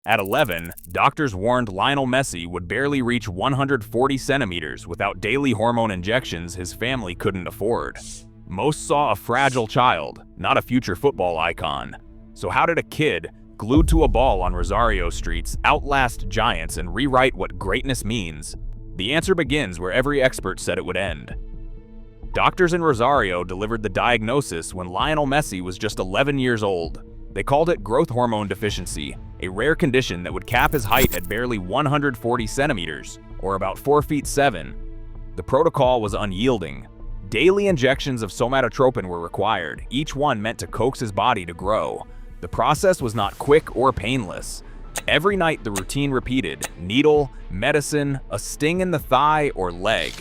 At 11, doctors warned Lionel Messi would barely reach 140 centimeters without daily hormone injections his family couldn't afford. Most saw a fragile child, not a future football icon. So how did a kid, glued to a ball on Rosario streets, outlast giants and rewrite what greatness means? The answer begins where every expert said it would end. Doctors in Rosario delivered the diagnosis when Lionel Messi was just 11 years old. They called it growth hormone deficiency, a rare condition that would cap his height at barely 140 centimeters, or about 4 feet 7. The protocol was unyielding. Daily injections of somatotropin were required, each one meant to coax his body to grow. The process was not quick or painless. Every night the routine repeated: needle, medicine, a sting in the thigh or leg.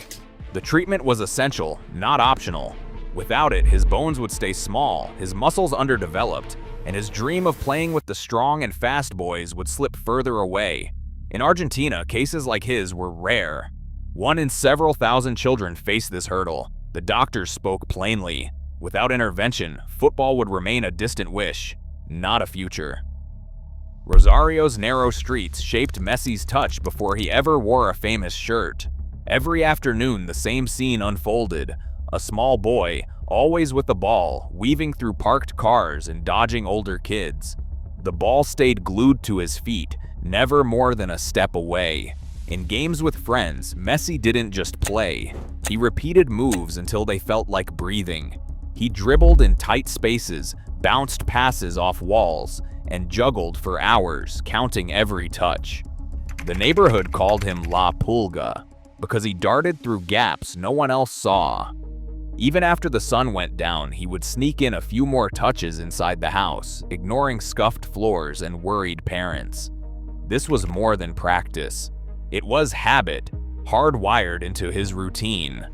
The treatment was essential, not optional. Without it, his bones would stay small, his muscles underdeveloped, and his dream of playing with the strong and fast boys would slip further away. In Argentina, cases like his were rare. 1 in several thousand children faced this hurdle. The doctors spoke plainly. Without intervention, football would remain a distant wish, not a future. Rosario's narrow streets shaped Messi's touch before he ever wore a famous shirt. Every afternoon, the same scene unfolded. A small boy, always with the ball, weaving through parked cars and dodging older kids. The ball stayed glued to his feet, never more than a step away. In games with friends, Messi didn't just play. He repeated moves until they felt like breathing. He dribbled in tight spaces, bounced passes off walls, and juggled for hours, counting every touch. The neighborhood called him La Pulga, because he darted through gaps no one else saw. Even after the sun went down, he would sneak in a few more touches inside the house, ignoring scuffed floors and worried parents. This was more than practice. It was habit, hardwired into his routine.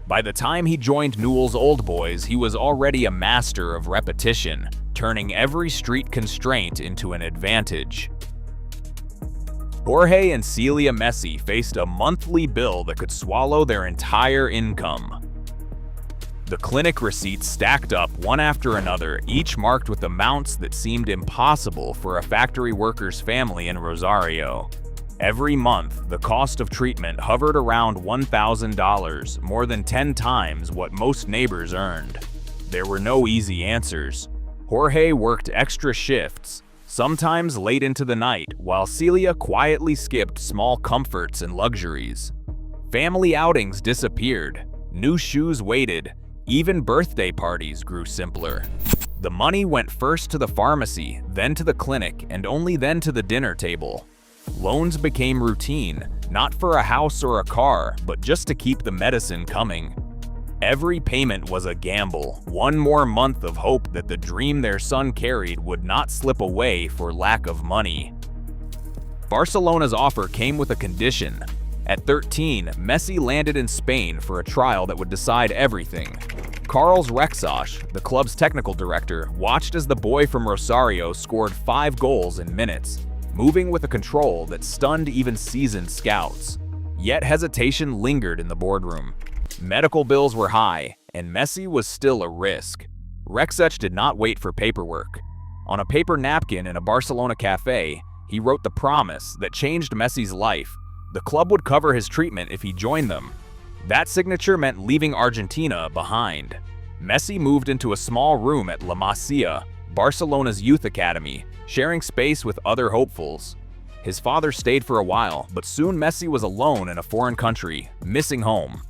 By the time he joined Newell's Old Boys, he was already a master of repetition, turning every street constraint into an advantage. Jorge and Celia Messi faced a monthly bill that could swallow their entire income. The clinic receipts stacked up one after another, each marked with amounts that seemed impossible for a factory worker's family in Rosario. Every month, the cost of treatment hovered around $1,000, more than 10 times what most neighbors earned. There were no easy answers. Jorge worked extra shifts, sometimes late into the night, while Celia quietly skipped small comforts and luxuries. Family outings disappeared, new shoes waited, even birthday parties grew simpler. The money went first to the pharmacy, then to the clinic, and only then to the dinner table. Loans became routine, not for a house or a car, but just to keep the medicine coming. Every payment was a gamble, one more month of hope that the dream their son carried would not slip away for lack of money. Barcelona's offer came with a condition. At 13, Messi landed in Spain for a trial that would decide everything. Carlos Rexach, the club's technical director, watched as the boy from Rosario scored 5 goals in minutes, moving with a control that stunned even seasoned scouts. Yet hesitation lingered in the boardroom. Medical bills were high, and Messi was still a risk. Rexach did not wait for paperwork. On a paper napkin in a Barcelona cafe, he wrote the promise that changed Messi's life. The club would cover his treatment if he joined them. That signature meant leaving Argentina behind. Messi moved into a small room at La Masia, Barcelona's youth academy, sharing space with other hopefuls. His father stayed for a while, but soon Messi was alone in a foreign country, missing home.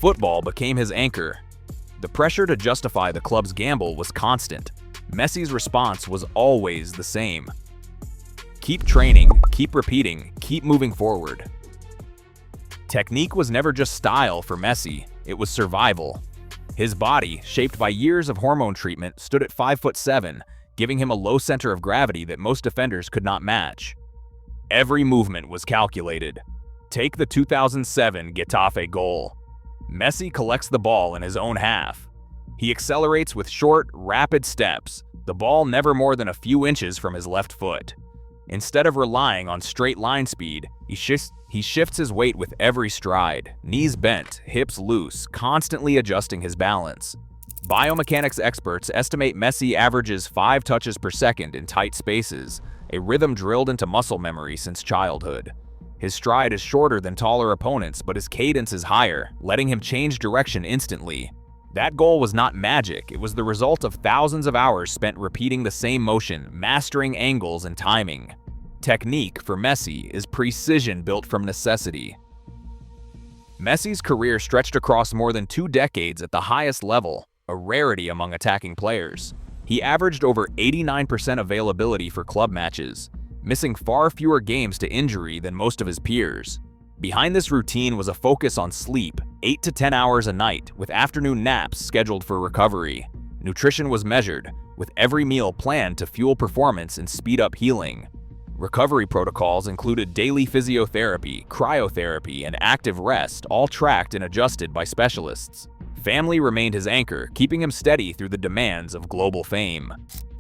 Football became his anchor. The pressure to justify the club's gamble was constant. Messi's response was always the same: keep training, keep repeating, keep moving forward. Technique was never just style for Messi, it was survival. His body, shaped by years of hormone treatment, stood at 5'7", giving him a low center of gravity that most defenders could not match. Every movement was calculated. Take the 2007 Getafe goal. Messi collects the ball in his own half. He accelerates with short, rapid steps, the ball never more than a few inches from his left foot. Instead of relying on straight line speed, he shifts his weight with every stride, knees bent, hips loose, constantly adjusting his balance. Biomechanics experts estimate Messi averages 5 touches per second in tight spaces, a rhythm drilled into muscle memory since childhood. His stride is shorter than taller opponents, but his cadence is higher, letting him change direction instantly. That goal was not magic, it was the result of thousands of hours spent repeating the same motion, mastering angles and timing. Technique, for Messi, is precision built from necessity. Messi's career stretched across more than 2 decades at the highest level, a rarity among attacking players. He averaged over 89% availability for club matches, missing far fewer games to injury than most of his peers. Behind this routine was a focus on sleep, 8 to 10 hours a night, with afternoon naps scheduled for recovery. Nutrition was measured, with every meal planned to fuel performance and speed up healing. Recovery protocols included daily physiotherapy, cryotherapy, and active rest, all tracked and adjusted by specialists. Family remained his anchor, keeping him steady through the demands of global fame.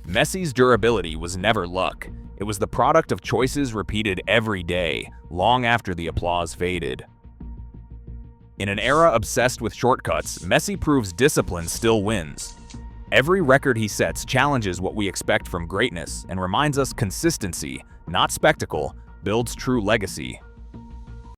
Messi's durability was never luck. It was the product of choices repeated every day, long after the applause faded. In an era obsessed with shortcuts, Messi proves discipline still wins. Every record he sets challenges what we expect from greatness and reminds us consistency, not spectacle, builds true legacy.